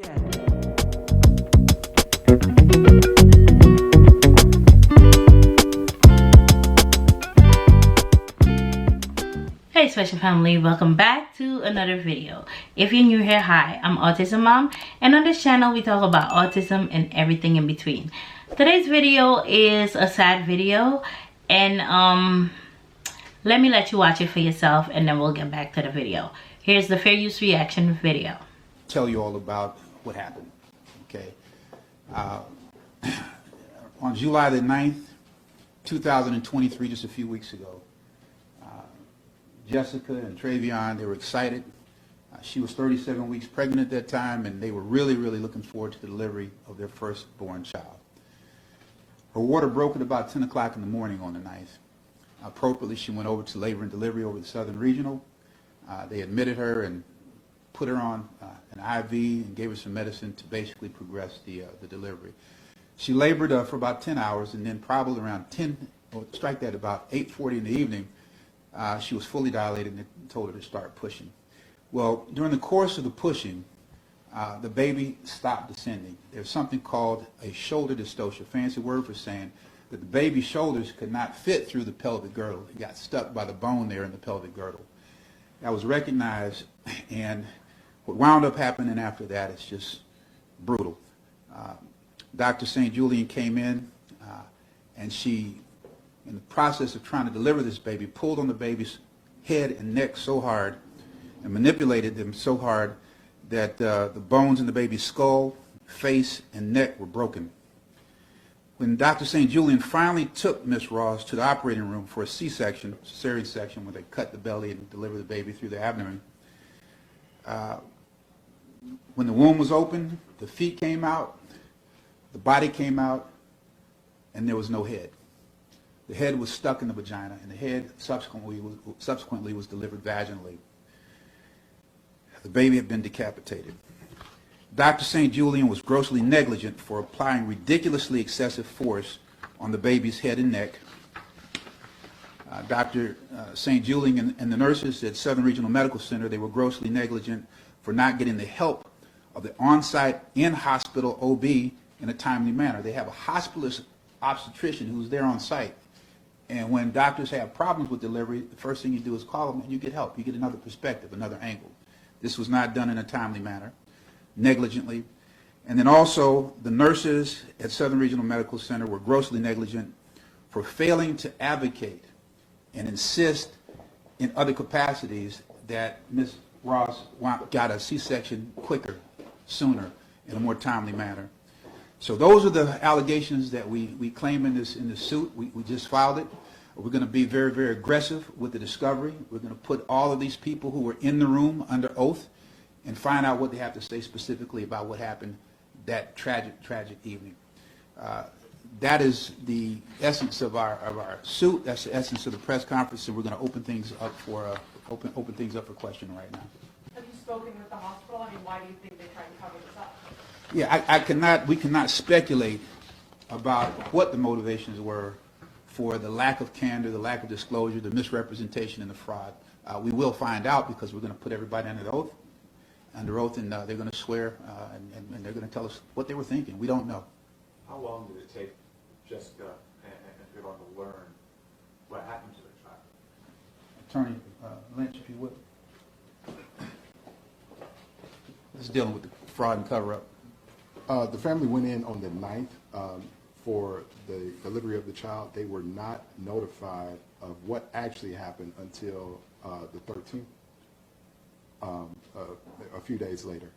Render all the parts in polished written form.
Hey special family, welcome back to another video. If you're new here, hi, I'm Autism Mom, and on this channel we talk about autism and everything in between. Today's video is a sad video, and let me let you watch it for yourself and then we'll get back to the video. Here's the fair use reaction video. Tell you all about what happened. Okay, on July the 9th 2023, just a few weeks ago, Jessica and Travion, they were excited. She was 37 weeks pregnant at that time, and they were really looking forward to the delivery of their firstborn child. Her water broke at about 10 o'clock in the morning on the 9th. Appropriately, she went over to labor and delivery over the Southern Regional. They admitted her and put her on an IV and gave her some medicine to basically progress the delivery. She labored for about 10 hours, and then probably around 10, or strike that, about 8:40 in the evening, she was fully dilated, and they told her to start pushing. Well, during the course of the pushing, the baby stopped descending. There's something called a shoulder dystocia, fancy word for saying that the baby's shoulders could not fit through the pelvic girdle. It got stuck by the bone there in the pelvic girdle. That was recognized, and what wound up happening after that is just brutal. Dr. St. Julian came in, and she, in the process of trying to deliver this baby, pulled on the baby's head and neck so hard and manipulated them so hard that the bones in the baby's skull, face, and neck were broken. When Dr. St. Julian finally took Miss Ross to the operating room for a C-section, cesarean section, where they cut the belly and deliver the baby through the abdomen, when the womb was open, the feet came out, the body came out, and there was no head. The head was stuck in the vagina, and the head subsequently was delivered vaginally. The baby had been decapitated. Dr. St. Julian was grossly negligent for applying ridiculously excessive force on the baby's head and neck. Dr. St. Julian and the nurses at Southern Regional Medical Center, they were grossly negligent for not getting the help of the on-site in-hospital OB in a timely manner. They have a hospitalist obstetrician who's there on site. And when doctors have problems with delivery, the first thing you do is call them and you get help. You get another perspective, another angle. This was not done in a timely manner, negligently. And then also, the nurses at Southern Regional Medical Center were grossly negligent for failing to advocate and insist in other capacities that Ms. Ross got a C-section quicker, sooner, in a more timely manner. So those are the allegations that we claim in this suit. We just filed it. We're going to be very aggressive with the discovery. We're going to put all of these people who were in the room under oath and find out what they have to say specifically about what happened that tragic evening. That is the essence of our suit. That's the essence of the press conference, and we're going to open things up for open things up for question right now. Have you spoken with the hospital? I mean, why do you think they tried to cover this up? Yeah, we cannot speculate about what the motivations were for the lack of candor, the lack of disclosure, the misrepresentation, and the fraud. We will find out because we're going to put everybody under oath, and they're going to swear, and they're going to tell us what they were thinking. We don't know. How long did it take Jessica and everyone to learn what happened to their child? Attorney Lynch, if you would. This is dealing with the fraud and cover-up. The family went in on the 9th for the delivery of the child. They were not notified of what actually happened until the 13th, a few days later.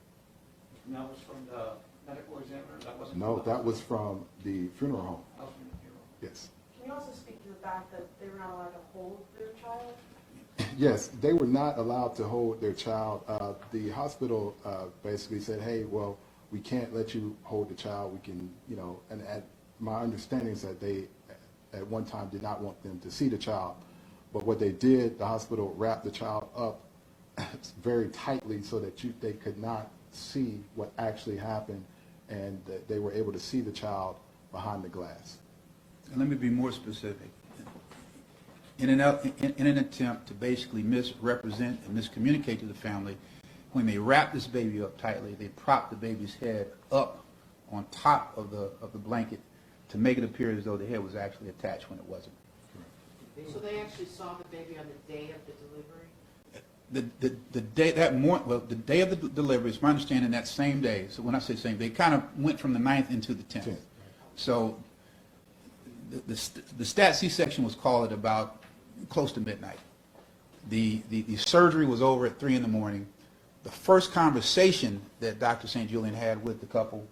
And that was from the medical examiner? That wasn't No, from the that was from the funeral home. That was from the funeral. Yes. Can you also speak to the fact that they were not allowed to hold their child? Yes, they were not allowed to hold their child. The hospital basically said, hey, well, we can't let you hold the child. We can, and my understanding is that they, at one time, did not want them to see the child. But what they did, the hospital wrapped the child up very tightly so that they could not see what actually happened, and that they were able to see the child behind the glass. And let me be more specific. In an attempt to basically misrepresent and miscommunicate to the family, when they wrapped this baby up tightly, they propped the baby's head up on top of the blanket to make it appear as though the head was actually attached when it wasn't. So they actually saw the baby on the day of the delivery? The day that morning, well, the day of the delivery, it's my understanding that same day. So when I say same, they kind of went from the 9th into the 10th. So the stat C-section was called at about close to midnight. The surgery was over at 3 in the morning. The first conversation that Dr. St. Julian had with the couple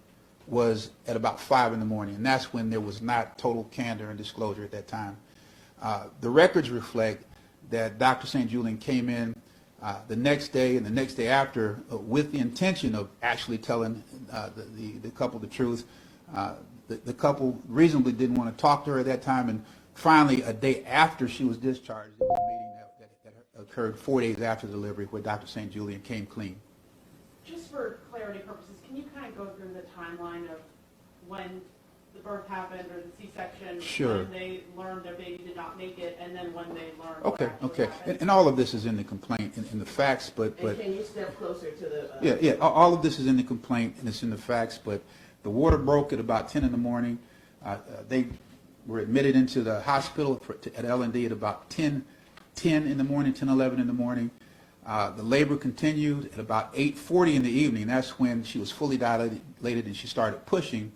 was at about 5 in the morning, and that's when there was not total candor and disclosure at that time. The records reflect that Dr. St. Julian came in the next day and the next day after with the intention of actually telling the couple the truth. The couple reasonably didn't want to talk to her at that time, and finally, a day after she was discharged, there was a meeting that occurred 4 days after the delivery where Dr. St. Julian came clean. Just for clarity purposes, can you kind of go through the timeline of when the birth happened or the C-section, Sure. when they learned their baby did not make it, and then when they learned what actually Okay. happened? And all of this is in the complaint, in the facts, but And can you step closer to the... yeah, all of this is in the complaint and it's in the facts, but the water broke at about 10 in the morning. They were admitted into the hospital at L&D at about 10 in the morning, 10, 11 in the morning. The labor continued at about 8:40 in the evening. That's when she was fully dilated and she started pushing.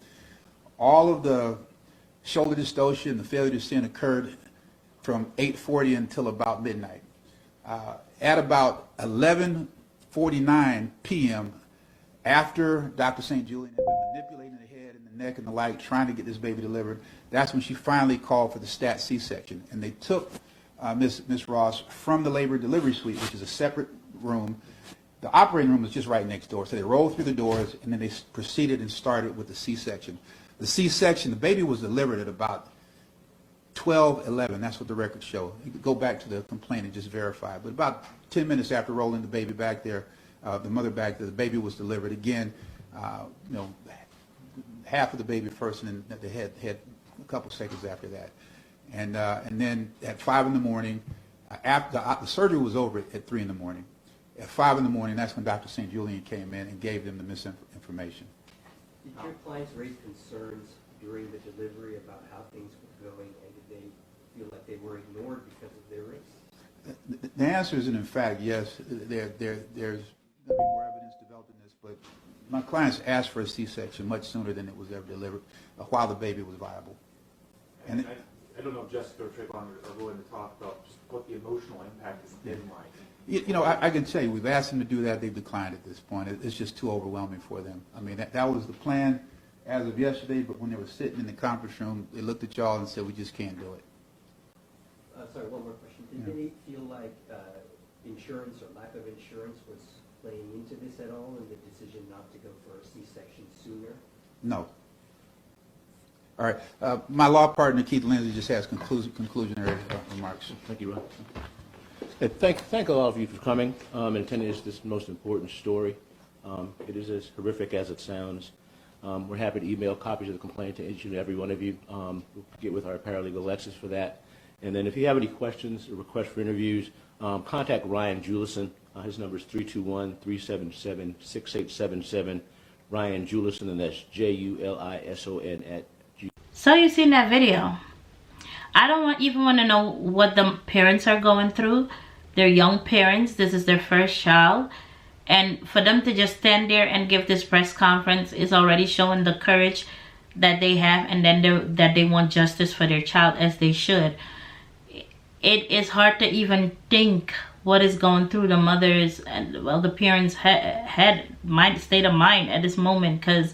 All of the shoulder dystocia and the failure to sin occurred from 8:40 until about midnight. At about 11:49 p.m., after Dr. St. Julian had been manipulating the head and the neck and the like, trying to get this baby delivered, that's when she finally called for the stat C-section. And they took Miss Ross from the labor delivery suite, which is a separate room. The operating room was just right next door. So they rolled through the doors, and then they proceeded and started with the C-section. The C-section, the baby was delivered at about 12:11. That's what the records show. You could go back to the complaint and just verify. But about 10 minutes after rolling the baby back there, the mother back there, the baby was delivered. Again, half of the baby first, and then the head a couple seconds after that. And then at 5 in the morning, after the surgery was over at 3 in the morning. At 5 in the morning, that's when Dr. St. Julian came in and gave them the misinformation. Did your clients raise concerns during the delivery about how things were going, and did they feel like they were ignored because of their race? The answer is, in fact, yes. There's going to be more evidence developed in this, but my clients asked for a C-section much sooner than it was ever delivered, while the baby was viable. And I don't know if Jessica or Trayvon are willing to talk about just what the emotional impact has been like. I can tell you, we've asked them to do that. They've declined at this point. It's just too overwhelming for them. I mean, that was the plan as of yesterday, but when they were sitting in the conference room, they looked at y'all and said, we just can't do it. Sorry, one more question. Did any feel like insurance or lack of insurance was playing into this at all, and the decision not to go for a C-section sooner? No. All right. My law partner, Keith Lindsay, just has conclusionary remarks. Thank you, Ron. Thank all of you for coming and attending this most important story. It is as horrific as it sounds. We're happy to email copies of the complaint to each and every one of you. We'll get with our paralegal Alexis for that. And then if you have any questions or requests for interviews, contact Ryan Julison. His number is 321-377-6877. Ryan Julison, and that's Julison @ So you've seen that video. I don't even want to know what the parents are going through. They're young parents. This is their first child. And for them to just stand there and give this press conference is already showing the courage that they have, and then that they want justice for their child, as they should. It is hard to even think what is going through the mothers and, well, the parents' state of mind at this moment, because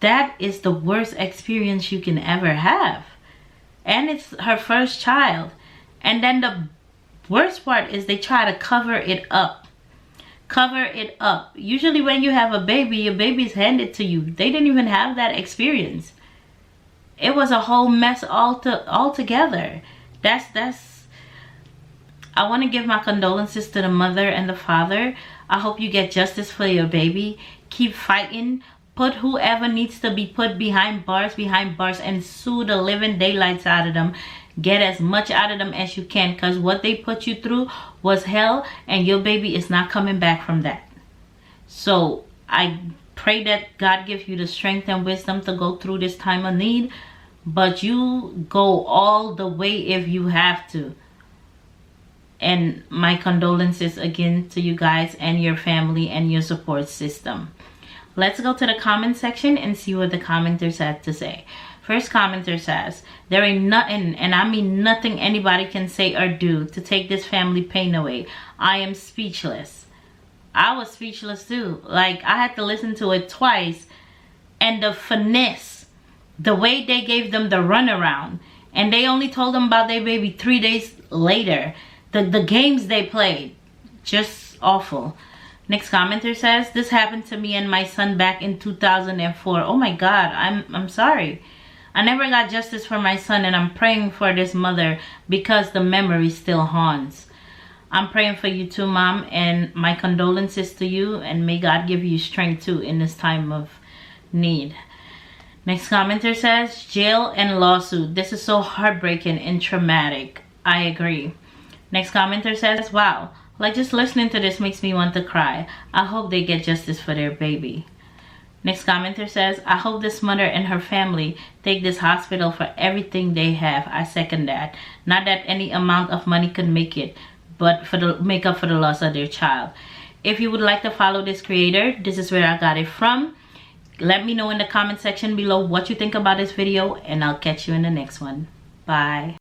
that is the worst experience you can ever have. And it's her first child. And then the worst part is they try to cover it up. Cover it up. Usually when you have a baby, your baby's handed to you. They didn't even have that experience. It was a whole mess altogether. I want to give my condolences to the mother and the father. I hope you get justice for your baby. Keep fighting. Put whoever needs to be put behind bars, and sue the living daylights out of them. Get as much out of them as you can, because what they put you through was hell, and your baby is not coming back from that. So I pray that God gives you the strength and wisdom to go through this time of need, but you go all the way if you have to. And my condolences again to you guys and your family and your support system. Let's go to the comment section and see what the commenters had to say. First commenter says, there ain't nothing, and I mean nothing, anybody can say or do to take this family pain away. I am speechless. I was speechless too. Like, I had to listen to it twice. And the finesse, the way they gave them the runaround, and they only told them about their baby 3 days later. The games they played, just awful. Next commenter says, this happened to me and my son back in 2004. Oh my God, I'm sorry. I never got justice for my son, and I'm praying for this mother because the memory still haunts. I'm praying for you too, Mom, and my condolences to you, and may God give you strength too in this time of need. Next commenter says, jail and lawsuit. This is so heartbreaking and traumatic. I agree. Next commenter says, wow, like just listening to this makes me want to cry. I hope they get justice for their baby. Next commenter says, I hope this mother and her family take this hospital for everything they have. I second that. Not that any amount of money could make it, but make up for the loss of their child. If you would like to follow this creator, this is where I got it from. Let me know in the comment section below what you think about this video, and I'll catch you in the next one. Bye.